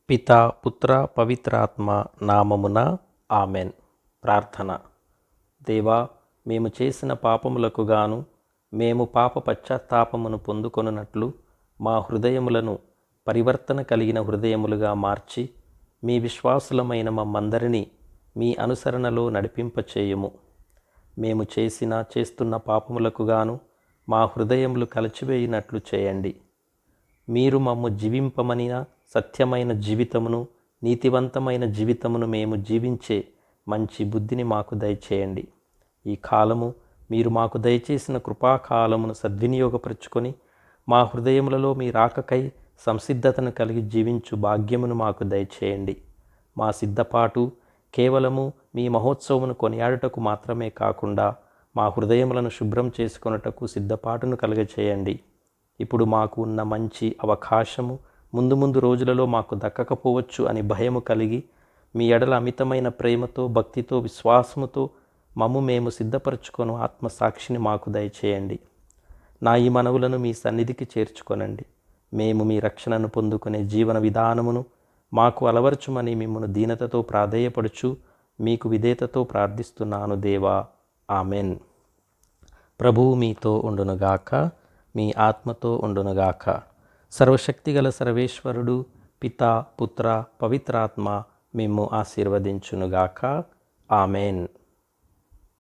పితా పుత్ర పవిత్రాత్మ నామమున ఆమెన్. ప్రార్థన. దేవా, మేము చేసిన పాపములకు గాను మేము పాప పశ్చాత్తాపమును పొందుకొనున్నట్లు మా హృదయములను పరివర్తన కలిగిన హృదయములుగా మార్చి మీ విశ్వాసులమైన మమ్మందరినీ మీ అనుసరణలో నడిపింపచేయుము. మేము చేస్తున్న పాపములకు గాను మా హృదయములు కలిచివేయినట్లు చేయండి. మీరు మమ్ము జీవింపమనిన సత్యమైన జీవితమును, నీతివంతమైన జీవితమును మేము జీవించే మంచి బుద్ధిని మాకు దయచేయండి. ఈ కాలము మీరు మాకు దయచేసిన కృపాకాలమును సద్వినియోగపరుచుకొని మా హృదయములలో మీ రాకకై సంసిద్ధతను కలిగి జీవించు భాగ్యమును మాకు దయచేయండి. మా సిద్ధపాటు కేవలము మీ మహోత్సవమును కొనియాడుటకు మాత్రమే కాకుండా మా హృదయములను శుభ్రం చేసుకొనుటకు సిద్ధపాటును కలుగచేయండి. ఇప్పుడు మాకు ఉన్న మంచి అవకాశము ముందు రోజులలో మాకు దక్కకపోవచ్చు అని భయము కలిగి మీ ఎడల అమితమైన ప్రేమతో, భక్తితో, విశ్వాసముతో మేము సిద్ధపరచుకొను ఆత్మసాక్షిని మాకు దయచేయండి. నా ఈ మనవులను మీ సన్నిధికి చేర్చుకొనండి. మేము మీ రక్షణను పొందుకునే జీవన విధానమును మాకు అలవరచుమని మిమ్మను దీనతతో ప్రాధేయపడుచు మీకు విధేయతతో ప్రార్థిస్తున్నాను దేవా. ఆమెన్. ప్రభువు మీతో ఉండునుగాక, మీ ఆత్మతో ఉండునుగాక. సర్వశక్తిగల సర్వేశ్వరుడు పితా పుత్ర పవిత్రాత్మ మిమ్ము ఆశీర్వదించునుగాక. ఆమెన్.